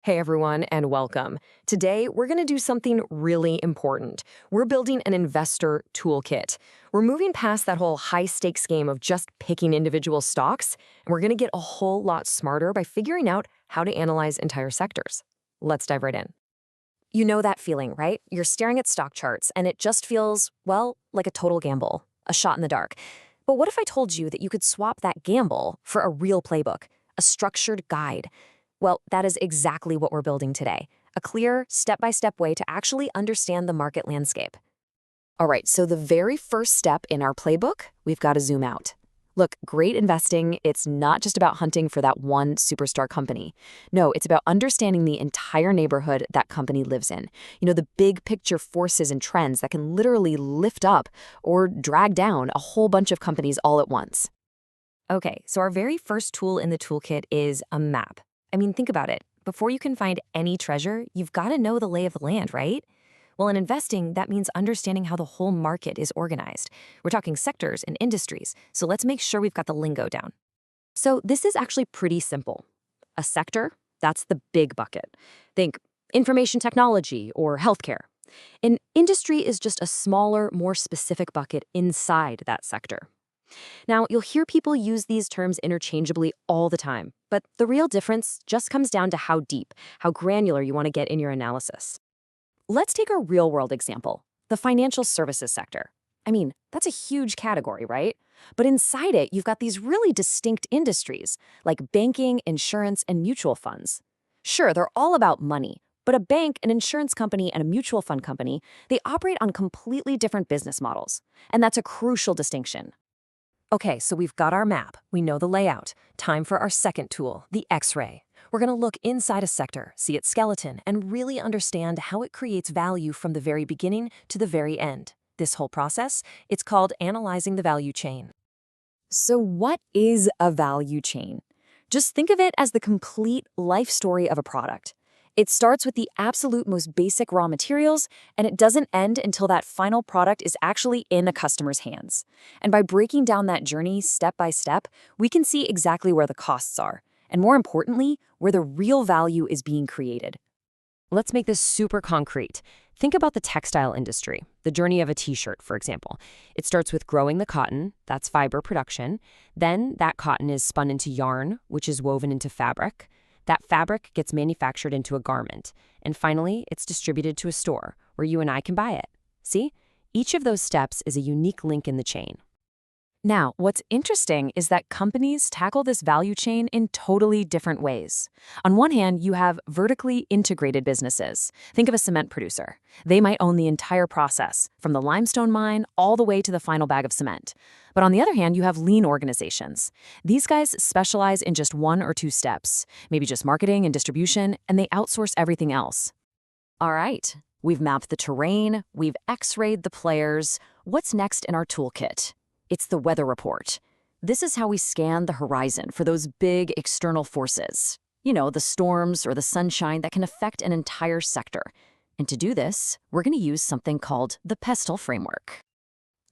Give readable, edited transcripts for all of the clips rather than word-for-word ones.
Hey everyone, and welcome. Today, we're going to do something really important. We're building an investor toolkit. We're moving past that whole high stakes game of just picking individual stocks, and we're going to get a whole lot smarter by figuring out how to analyze entire sectors. Let's dive right in. You know that feeling, right? You're staring at stock charts, and it just feels, well, like a total gamble, a shot in the dark. But what if I told you that you could swap that gamble for a real playbook, a structured guide? Well, that is exactly what we're building today, a clear, step-by-step way to actually understand the market landscape. All right, so the very first step in our playbook, we've got to zoom out. Look, great investing, it's not just about hunting for that one superstar company. No, it's about understanding the entire neighborhood that company lives in. The big picture forces and trends that can literally lift up or drag down a whole bunch of companies all at once. Okay, so our very first tool in the toolkit is a map. Think about it. Before you can find any treasure, you've got to know the lay of the land, right? Well, in investing, that means understanding how the whole market is organized. We're talking sectors and industries, so let's make sure we've got the lingo down. So this is actually pretty simple. A sector, that's the big bucket. Think information technology or healthcare. An industry is just a smaller, more specific bucket inside that sector. Now, you'll hear people use these terms interchangeably all the time, but the real difference just comes down to how deep, how granular you want to get in your analysis. Let's take a real-world example, the financial services sector. That's a huge category, right? But inside it, you've got these really distinct industries, like banking, insurance, and mutual funds. Sure, they're all about money, but a bank, an insurance company, and a mutual fund company, they operate on completely different business models. And that's a crucial distinction. Okay, so we've got our map, we know the layout. Time for our second tool, the X-ray. We're going to look inside a sector, see its skeleton, and really understand how it creates value from the very beginning to the very end. This whole process, it's called analyzing the value chain. So what is a value chain? Just think of it as the complete life story of a product. It starts with the absolute most basic raw materials, and it doesn't end until that final product is actually in a customer's hands. And by breaking down that journey step by step, we can see exactly where the costs are, and more importantly, where the real value is being created. Let's make this super concrete. Think about the textile industry, the journey of a t-shirt, for example. It starts with growing the cotton, that's fiber production. Then that cotton is spun into yarn, which is woven into fabric. That fabric gets manufactured into a garment. And finally, it's distributed to a store where you and I can buy it. See? Each of those steps is a unique link in the chain. Now, what's interesting is that companies tackle this value chain in totally different ways. On one hand, you have vertically integrated businesses. Think of a cement producer. They might own the entire process, from the limestone mine all the way to the final bag of cement. But on the other hand, you have lean organizations. These guys specialize in just one or two steps, maybe just marketing and distribution, and they outsource everything else. All right, we've mapped the terrain, we've X-rayed the players. What's next in our toolkit? It's the weather report. This is how we scan the horizon for those big external forces. The storms or the sunshine that can affect an entire sector. And to do this, we're going to use something called the PESTLE framework.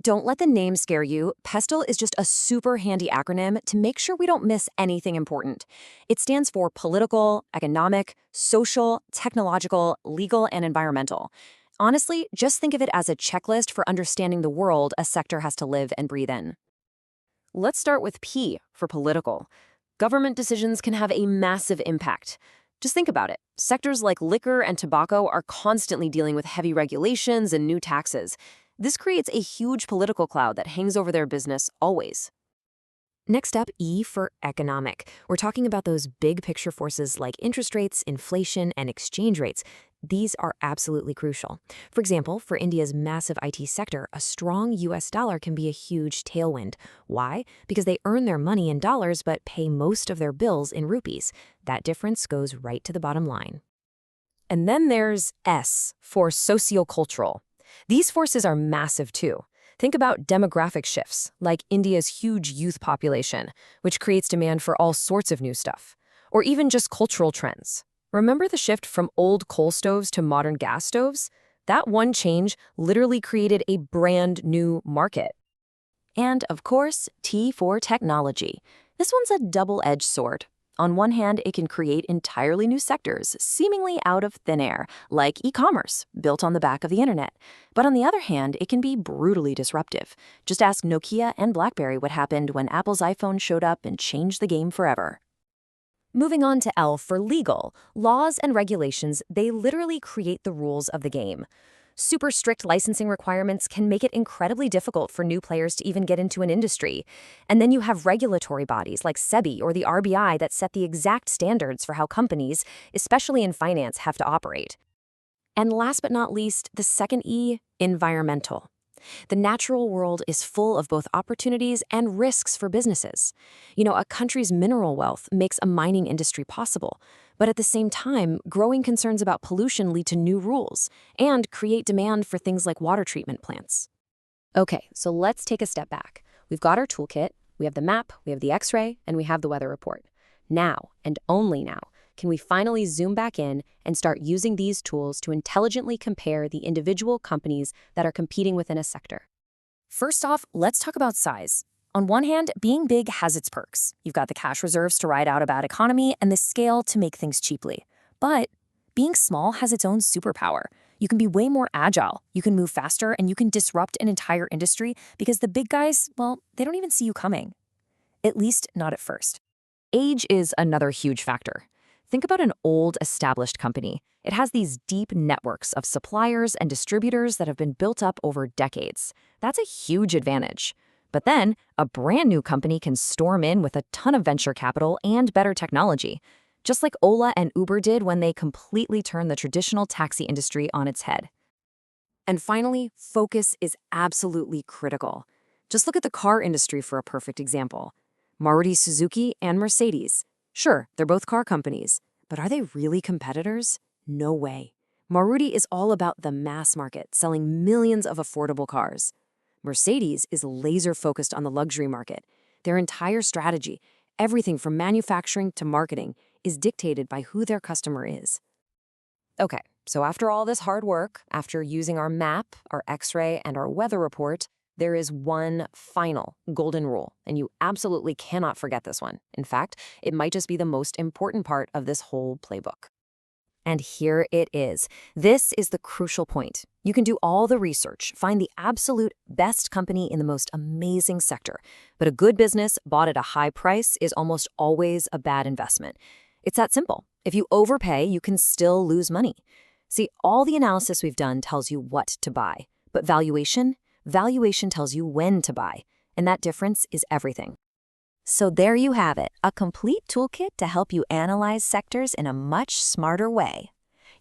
Don't let the name scare you. PESTLE is just a super handy acronym to make sure we don't miss anything important. It stands for political, economic, social, technological, legal, and environmental. Honestly, just think of it as a checklist for understanding the world a sector has to live and breathe in. Let's start with P for political. Government decisions can have a massive impact. Just think about it. Sectors like liquor and tobacco are constantly dealing with heavy regulations and new taxes. This creates a huge political cloud that hangs over their business always. Next up, E for economic. We're talking about those big picture forces like interest rates, inflation, and exchange rates. These are absolutely crucial. For example, for India's massive IT sector, a strong US dollar can be a huge tailwind. Why? Because they earn their money in dollars but pay most of their bills in rupees. That difference goes right to the bottom line. And then there's S for sociocultural. These forces are massive too. Think about demographic shifts, like India's huge youth population, which creates demand for all sorts of new stuff. Or even just cultural trends. Remember the shift from old coal stoves to modern gas stoves? That one change literally created a brand new market. And of course, T for technology. This one's a double-edged sword. On one hand, it can create entirely new sectors, seemingly out of thin air, like e-commerce, built on the back of the internet. But on the other hand, it can be brutally disruptive. Just ask Nokia and BlackBerry what happened when Apple's iPhone showed up and changed the game forever. Moving on to L for legal. Laws and regulations, they literally create the rules of the game. Super strict licensing requirements can make it incredibly difficult for new players to even get into an industry. And then you have regulatory bodies like SEBI or the RBI that set the exact standards for how companies, especially in finance, have to operate. And last but not least, the second E, environmental. The natural world is full of both opportunities and risks for businesses. A country's mineral wealth makes a mining industry possible. But at the same time, growing concerns about pollution lead to new rules and create demand for things like water treatment plants. Okay, so let's take a step back. We've got our toolkit, we have the map, we have the X-ray, and we have the weather report. Now, and only now, can we finally zoom back in and start using these tools to intelligently compare the individual companies that are competing within a sector. First off, let's talk about size. On one hand, being big has its perks. You've got the cash reserves to ride out a bad economy and the scale to make things cheaply. But being small has its own superpower. You can be way more agile, you can move faster, and you can disrupt an entire industry because the big guys, well, they don't even see you coming. At least not at first. Age is another huge factor. Think about an old, established company. It has these deep networks of suppliers and distributors that have been built up over decades. That's a huge advantage. But then, a brand new company can storm in with a ton of venture capital and better technology, just like Ola and Uber did when they completely turned the traditional taxi industry on its head. And finally, focus is absolutely critical. Just look at the car industry for a perfect example. Maruti Suzuki and Mercedes. Sure, they're both car companies, but are they really competitors? No way. Maruti is all about the mass market, selling millions of affordable cars. Mercedes is laser-focused on the luxury market. Their entire strategy, everything from manufacturing to marketing, is dictated by who their customer is. Okay, so after all this hard work, after using our map, our X-ray, and our weather report, there is one final golden rule, and you absolutely cannot forget this one. In fact, it might just be the most important part of this whole playbook. And here it is. This is the crucial point. You can do all the research, find the absolute best company in the most amazing sector, but a good business bought at a high price is almost always a bad investment. It's that simple. If you overpay, you can still lose money. See, all the analysis we've done tells you what to buy, but valuation tells you when to buy, and that difference is everything. So there you have it, a complete toolkit to help you analyze sectors in a much smarter way.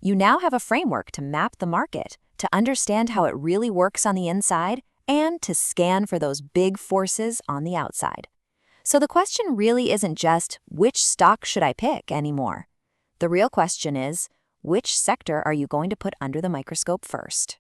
You now have a framework to map the market, to understand how it really works on the inside, and to scan for those big forces on the outside. So the question really isn't just, which stock should I pick anymore? The real question is, which sector are you going to put under the microscope first?